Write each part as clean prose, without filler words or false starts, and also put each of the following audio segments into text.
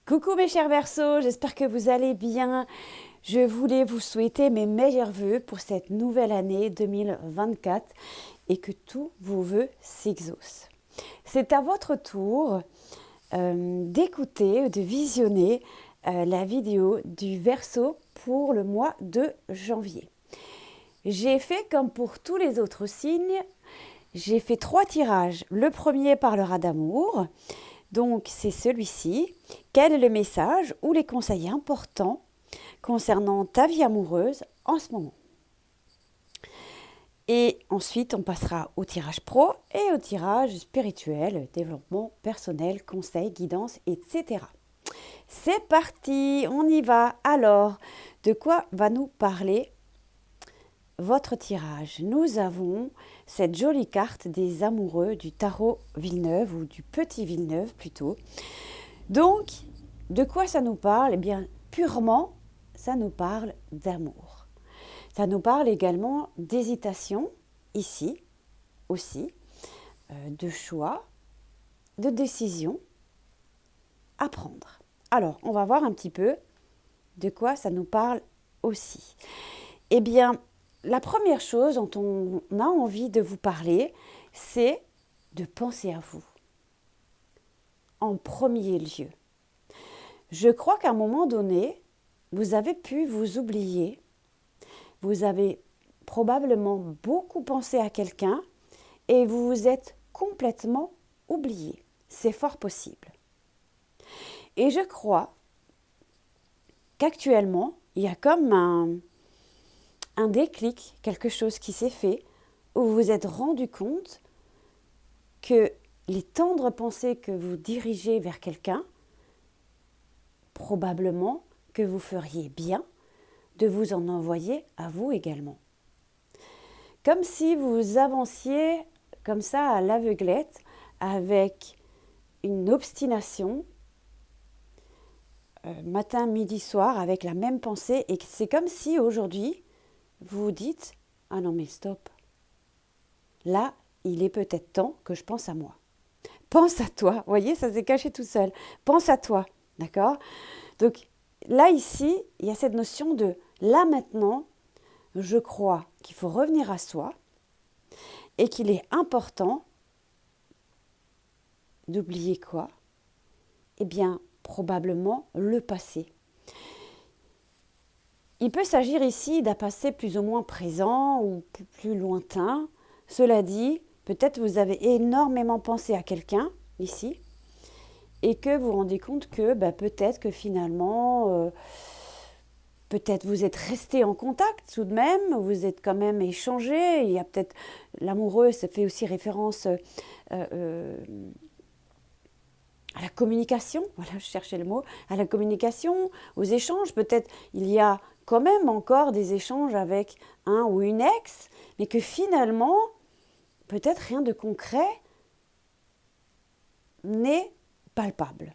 Coucou mes chers Verseaux, j'espère que vous allez bien. Je voulais vous souhaiter mes meilleurs vœux pour cette nouvelle année 2024 et que tous vos vœux s'exaucent. C'est à votre tour d'écouter ou de visionner la vidéo du Verseau pour le mois de janvier. J'ai fait comme pour tous les autres signes, j'ai fait 3 tirages. Le premier parlera d'amour. Donc, c'est celui-ci. Quel est le message ou les conseils importants concernant ta vie amoureuse en ce moment? Et ensuite, on passera au tirage pro et au tirage spirituel, développement personnel, conseils, guidance, etc. C'est parti, on y va. Alors, de quoi va nous parler votre tirage? Nous avons cette jolie carte des amoureux du tarot Villeneuve ou du petit Villeneuve plutôt. Donc, de quoi ça nous parle? Eh bien, purement, ça nous parle d'amour. Ça nous parle également d'hésitation, ici aussi, de choix, de décision à prendre. Alors, on va voir un petit peu de quoi ça nous parle aussi. Eh bien, la première chose dont on a envie de vous parler, c'est de penser à vous en premier lieu. Je crois qu'à un moment donné, vous avez pu vous oublier. Vous avez probablement beaucoup pensé à quelqu'un et vous vous êtes complètement oublié. C'est fort possible. Et je crois qu'actuellement, il y a comme un déclic, quelque chose qui s'est fait, où vous vous êtes rendu compte que les tendres pensées que vous dirigez vers quelqu'un, probablement que vous feriez bien de vous en envoyer à vous également. Comme si vous avanciez comme ça à l'aveuglette avec une obstination, matin, midi, soir, avec la même pensée, et c'est comme si aujourd'hui, vous vous dites « Ah non mais stop, là, il est peut-être temps que je pense à moi. » Pense à toi, vous voyez, ça s'est caché tout seul. Pense à toi, d'accord? Donc là, ici, il y a cette notion de là maintenant, je crois qu'il faut revenir à soi et qu'il est important d'oublier quoi? Eh bien, probablement le passé. Il peut s'agir ici d'un passé plus ou moins présent ou plus lointain. Cela dit, peut-être vous avez énormément pensé à quelqu'un ici et que vous vous rendez compte que peut-être que finalement, peut-être vous êtes resté en contact tout de même, vous êtes quand même échangé. Il y a peut-être l'amoureux, ça fait aussi référence à la communication, voilà, je cherchais le mot, à la communication, aux échanges. Peut-être il y a quand même encore des échanges avec un ou une ex, mais que finalement, peut-être rien de concret n'est palpable.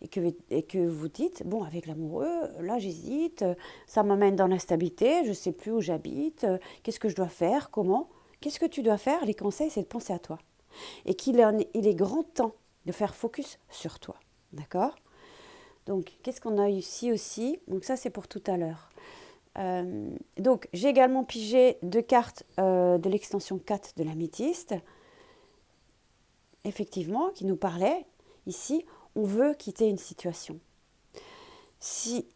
Et que vous dites, bon, avec l'amoureux, là j'hésite, ça m'amène dans l'instabilité, je ne sais plus où j'habite, qu'est-ce que je dois faire, comment? Qu'est-ce que tu dois faire? Les conseils, c'est de penser à toi. Et il est grand temps de faire focus sur toi, d'accord? Donc, qu'est-ce qu'on a ici aussi? Donc ça, c'est pour tout à l'heure. Donc, j'ai également pigé 2 cartes de l'extension 4 de l'améthyste, effectivement, qui nous parlait. Ici, on veut quitter une situation. Ici,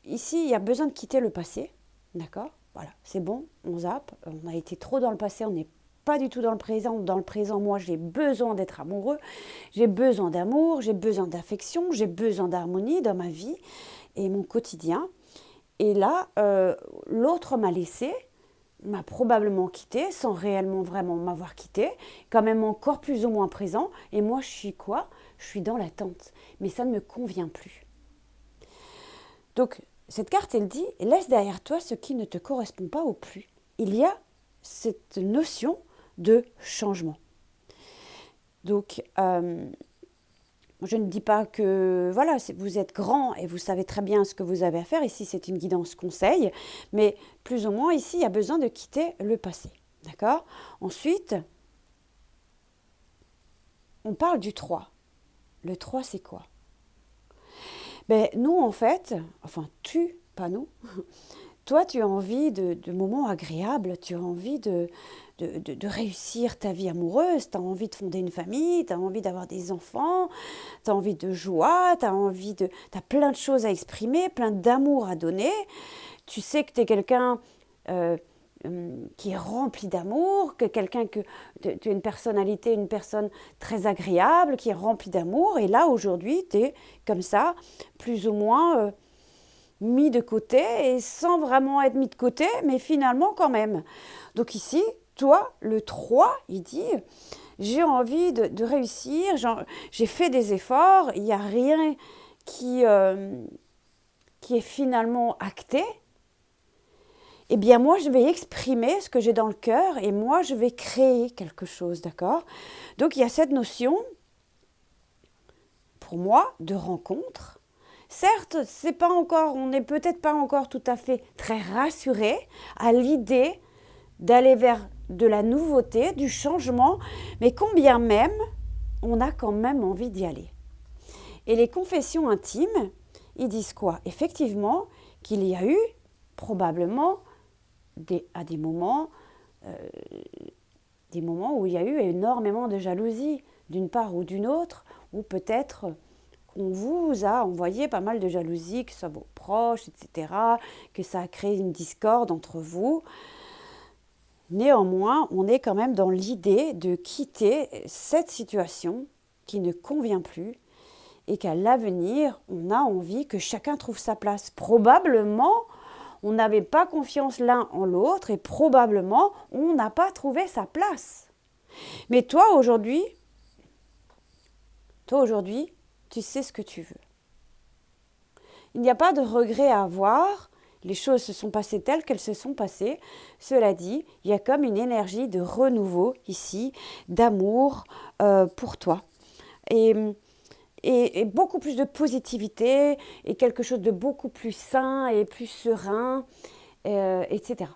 il y a besoin de quitter le passé, d'accord? Voilà, c'est bon, on zappe, on a été trop dans le passé, on n'est pas du tout dans le présent. Dans le présent, moi, j'ai besoin d'être amoureux, j'ai besoin d'amour, j'ai besoin d'affection, j'ai besoin d'harmonie dans ma vie et mon quotidien. Et là, l'autre m'a laissé, m'a probablement quitté, sans réellement vraiment m'avoir quitté, quand même encore plus ou moins présent. Et moi, je suis quoi? Je suis dans l'attente. Mais ça ne me convient plus. Donc, cette carte, elle dit, laisse derrière toi ce qui ne te correspond pas au plus. Il y a cette notion de changement. Donc, je ne dis pas que voilà, vous êtes grand et vous savez très bien ce que vous avez à faire. Ici, c'est une guidance conseil, mais plus ou moins ici, il y a besoin de quitter le passé. D'accord? Ensuite, on parle du 3. Le 3, c'est quoi? Ben, nous, en fait, enfin, pas nous, toi, tu as envie de moments agréables, tu as envie de réussir ta vie amoureuse, tu as envie de fonder une famille, tu as envie d'avoir des enfants, tu as envie de joie, tu as plein de choses à exprimer, plein d'amour à donner. Tu sais que tu es quelqu'un euh, qui est rempli d'amour, que tu es une personnalité, une personne très agréable, qui est remplie d'amour. Et là, aujourd'hui, tu es comme ça, plus ou moins mis de côté, et sans vraiment être mis de côté, mais finalement quand même. Donc ici, toi, le 3, il dit, j'ai envie de réussir, j'ai fait des efforts, il n'y a rien qui est finalement acté. Eh bien, moi, je vais exprimer ce que j'ai dans le cœur et moi, je vais créer quelque chose, d'accord? Donc, il y a cette notion, pour moi, de rencontre. Certes, c'est pas encore, on n'est peut-être pas encore tout à fait très rassuré à l'idée d'aller vers de la nouveauté, du changement, mais combien même, on a quand même envie d'y aller. Et les confessions intimes, ils disent quoi? Effectivement, qu'il y a eu probablement à des moments où il y a eu énormément de jalousie d'une part ou d'une autre, ou peut-être qu'on vous a envoyé pas mal de jalousie, que ce soit vos proches, etc., que ça a créé une discorde entre vous. Néanmoins, on est quand même dans l'idée de quitter cette situation qui ne convient plus et qu'à l'avenir, on a envie que chacun trouve sa place. Probablement, on n'avait pas confiance l'un en l'autre et probablement, on n'a pas trouvé sa place. Mais toi, aujourd'hui, tu sais ce que tu veux. Il n'y a pas de regret à avoir. Les choses se sont passées telles qu'elles se sont passées. Cela dit, il y a comme une énergie de renouveau ici, d'amour pour toi. Et beaucoup plus de positivité et quelque chose de beaucoup plus sain et plus serein, etc.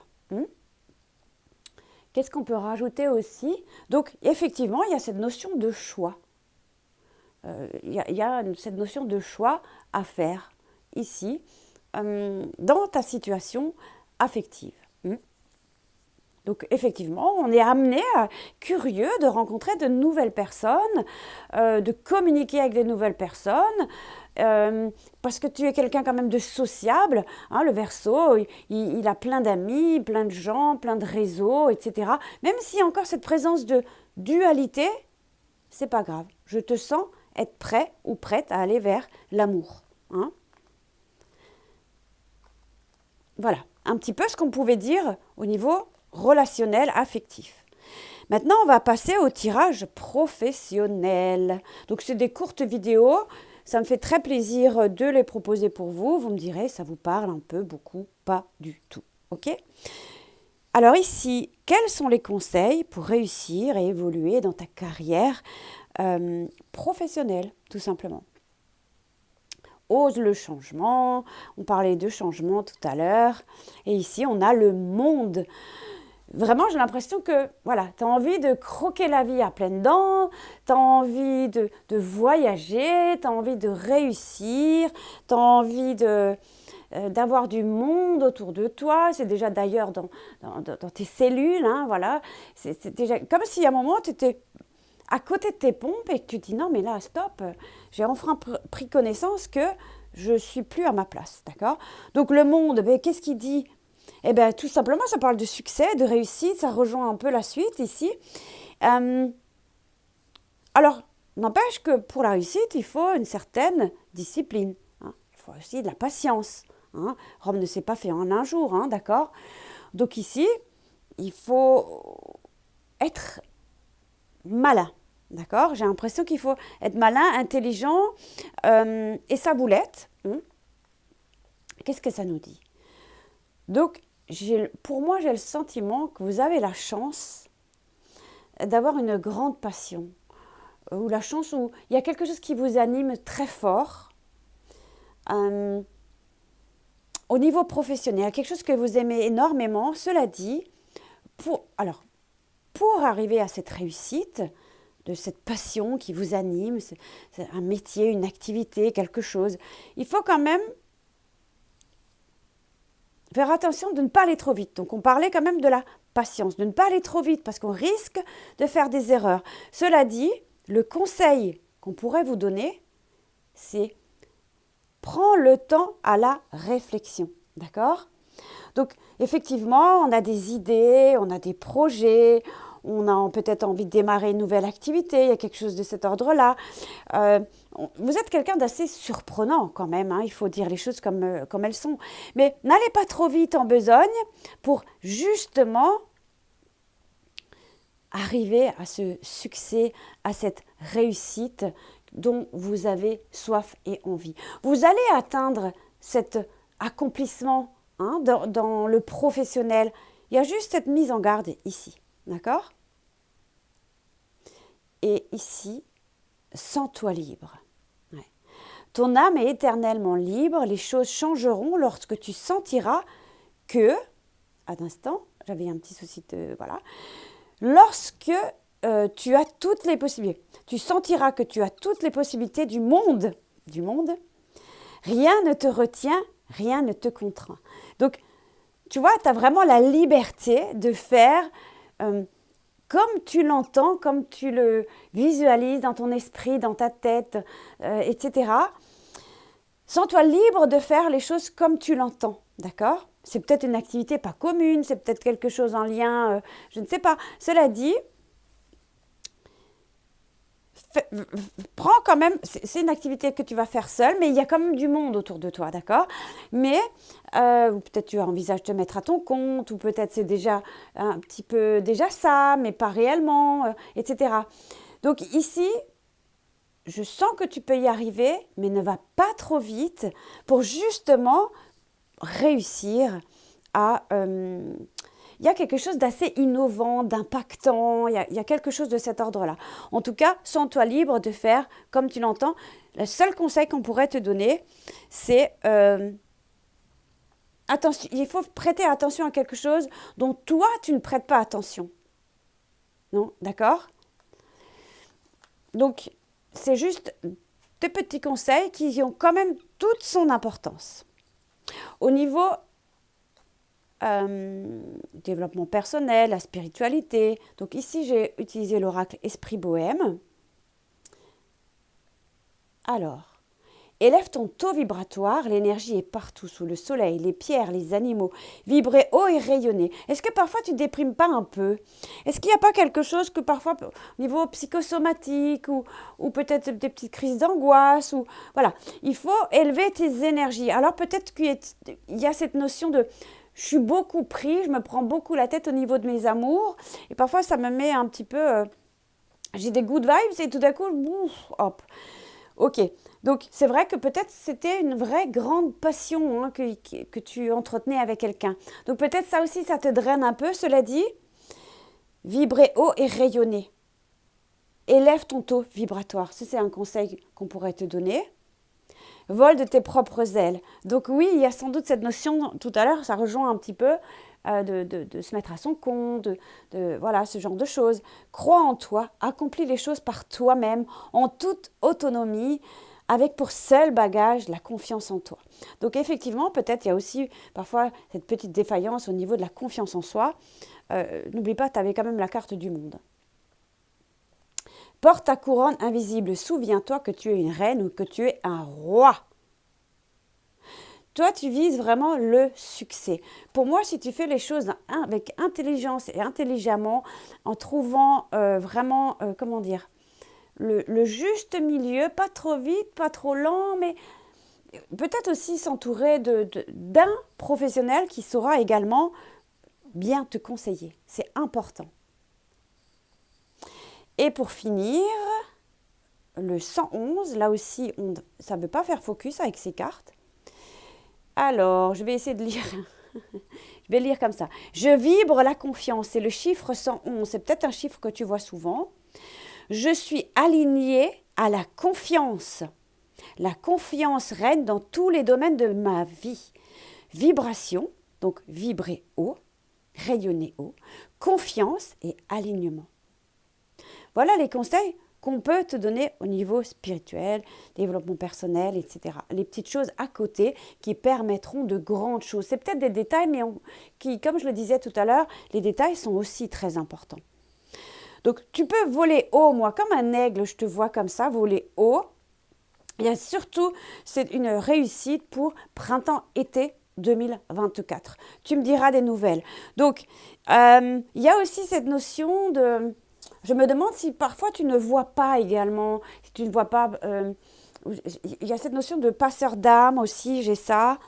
Qu'est-ce qu'on peut rajouter aussi? Donc, effectivement, il y a cette notion de choix. Il y a cette notion de choix à faire ici, dans ta situation affective. Donc effectivement, on est amené, curieux de rencontrer de nouvelles personnes, de communiquer avec de nouvelles personnes, parce que tu es quelqu'un quand même de sociable. Hein, le Verseau, il a plein d'amis, plein de gens, plein de réseaux, etc. Même s'il y a encore cette présence de dualité, c'est pas grave. Je te sens être prêt ou prête à aller vers l'amour. Hein. Voilà, un petit peu ce qu'on pouvait dire au niveau relationnel, affectif. Maintenant, on va passer au tirage professionnel. Donc, c'est des courtes vidéos. Ça me fait très plaisir de les proposer pour vous. Vous me direz, ça vous parle un peu, beaucoup, pas du tout. OK ? Alors ici, quels sont les conseils pour réussir et évoluer dans ta carrière professionnelle, tout simplement ? Ose le changement. On parlait de changement tout à l'heure. Et ici, on a le monde. Vraiment, j'ai l'impression que voilà, tu as envie de croquer la vie à pleines dents, tu as envie de voyager, tu as envie de réussir, tu as envie d'avoir du monde autour de toi. C'est déjà d'ailleurs dans tes cellules. Hein, voilà. C'est déjà comme si à un moment, tu étais à côté de tes pompes et que tu te dis non, mais là, stop, j'ai enfin pris connaissance que je ne suis plus à ma place. D'accord ? Donc, le monde, qu'est-ce qu'il dit ? Eh bien, tout simplement, ça parle de succès, de réussite, ça rejoint un peu la suite ici. Alors, n'empêche que pour la réussite, il faut une certaine discipline. Hein. Il faut aussi de la patience. Hein. Rome ne s'est pas fait en un jour, hein, d'accord ? Donc ici, il faut être malin, d'accord ? J'ai l'impression qu'il faut être malin, intelligent et sa boulette. Qu'est-ce que ça nous dit ? Donc, pour moi, j'ai le sentiment que vous avez la chance d'avoir une grande passion, ou la chance où il y a quelque chose qui vous anime très fort au niveau professionnel, quelque chose que vous aimez énormément. Cela dit, pour arriver à cette réussite, de cette passion qui vous anime, c'est un métier, une activité, quelque chose. Il faut quand même faire attention de ne pas aller trop vite. Donc on parlait quand même de la patience, de ne pas aller trop vite parce qu'on risque de faire des erreurs. Cela dit, le conseil qu'on pourrait vous donner, c'est prends le temps à la réflexion. D'accord ? Donc effectivement, on a des idées, on a des projets, on a peut-être envie de démarrer une nouvelle activité, il y a quelque chose de cet ordre-là. Vous êtes quelqu'un d'assez surprenant quand même, hein, il faut dire les choses comme elles sont. Mais n'allez pas trop vite en besogne pour justement arriver à ce succès, à cette réussite dont vous avez soif et envie. Vous allez atteindre cet accomplissement dans le professionnel. Il y a juste cette mise en garde ici, d'accord ? Et ici, sens-toi libre. Ouais. Ton âme est éternellement libre, les choses changeront lorsque tu sentiras que, un instant, j'avais un petit souci de, voilà, lorsque tu as toutes les possibilités, tu sentiras que tu as toutes les possibilités du monde, rien ne te retient, rien ne te contraint. Donc, tu vois, tu as vraiment la liberté de faire comme tu l'entends, comme tu le visualises dans ton esprit, dans ta tête, etc. Sens-toi libre de faire les choses comme tu l'entends, d'accord ? C'est peut-être une activité pas commune, c'est peut-être quelque chose en lien, je ne sais pas. Cela dit, prends quand même, c'est une activité que tu vas faire seule, mais il y a quand même du monde autour de toi, d'accord ? Mais peut-être tu envisages de te mettre à ton compte, ou peut-être c'est déjà un petit peu déjà ça, mais pas réellement, etc. Donc ici, je sens que tu peux y arriver, mais ne va pas trop vite pour justement réussir à... il y a quelque chose d'assez innovant, d'impactant, il y a quelque chose de cet ordre-là. En tout cas, sens-toi libre de faire comme tu l'entends. Le seul conseil qu'on pourrait te donner, c'est attention, il faut prêter attention à quelque chose dont toi, tu ne prêtes pas attention. Non, d'accord ? Donc, c'est juste des petits conseils qui ont quand même toute son importance. Au niveau développement personnel, la spiritualité. Donc ici, j'ai utilisé l'oracle Esprit Bohème. Alors, élève ton taux vibratoire, l'énergie est partout, sous le soleil, les pierres, les animaux. Vibrer haut et rayonner. Est-ce que parfois tu ne déprimes pas un peu ? Est-ce qu'il n'y a pas quelque chose que parfois, au niveau psychosomatique, ou peut-être des petites crises d'angoisse, ou voilà, il faut élever tes énergies. Alors peut-être qu'il y a cette notion de je suis beaucoup pris, je me prends beaucoup la tête au niveau de mes amours, et parfois ça me met un petit peu, j'ai des good vibes, et tout d'un coup, hop. Ok, donc c'est vrai que peut-être c'était une vraie grande passion que tu entretenais avec quelqu'un. Donc peut-être ça aussi, ça te draine un peu. Cela dit, vibrer haut et rayonner. Élève ton taux vibratoire. Ça, c'est un conseil qu'on pourrait te donner. Vole de tes propres ailes. Donc oui, il y a sans doute cette notion, tout à l'heure, ça rejoint un petit peu, de se mettre à son compte, voilà, ce genre de choses. Crois en toi, accomplis les choses par toi-même, en toute autonomie, avec pour seul bagage la confiance en toi. Donc effectivement, peut-être il y a aussi parfois cette petite défaillance au niveau de la confiance en soi. N'oublie pas, tu avais quand même la carte du monde. Porte ta couronne invisible, souviens-toi que tu es une reine ou que tu es un roi. Toi, tu vises vraiment le succès. Pour moi, si tu fais les choses avec intelligence et intelligemment, en trouvant vraiment, comment dire, le juste milieu, pas trop vite, pas trop lent, mais peut-être aussi s'entourer d'un professionnel qui saura également bien te conseiller. C'est important. Et pour finir, le 111, là aussi, ça ne veut pas faire focus avec ces cartes. Alors, je vais essayer de lire. Je vais lire comme ça. Je vibre la confiance. C'est le chiffre 111. C'est peut-être un chiffre que tu vois souvent. Je suis alignée à la confiance. La confiance règne dans tous les domaines de ma vie. Vibration, donc vibrer haut, rayonner haut, confiance et alignement. Voilà les conseils qu'on peut te donner au niveau spirituel, développement personnel, etc. Les petites choses à côté qui permettront de grandes choses. C'est peut-être des détails, mais qui, comme je le disais tout à l'heure, les détails sont aussi très importants. Donc, tu peux voler haut, moi, comme un aigle, je te vois comme ça, voler haut. Il y a surtout, c'est une réussite pour printemps-été 2024. Tu me diras des nouvelles. Donc, il y a aussi cette notion de... Je me demande si parfois tu ne vois pas également, si tu ne vois pas... il y a cette notion de passeur d'âme aussi, j'ai ça.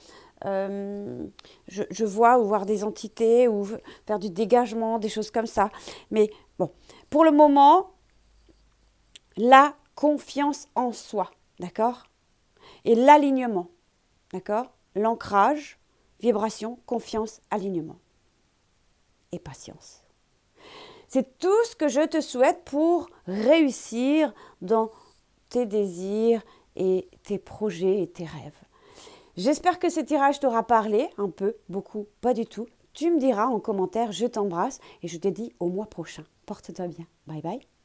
Je vois ou voir des entités ou faire du dégagement, des choses comme ça. Mais bon, pour le moment, la confiance en soi, d'accord? Et l'alignement, d'accord? L'ancrage, vibration, confiance, alignement et patience. C'est tout ce que je te souhaite pour réussir dans tes désirs et tes projets et tes rêves. J'espère que ce tirage t'aura parlé, un peu, beaucoup, pas du tout. Tu me diras en commentaire, je t'embrasse et je te dis au mois prochain. Porte-toi bien. Bye bye.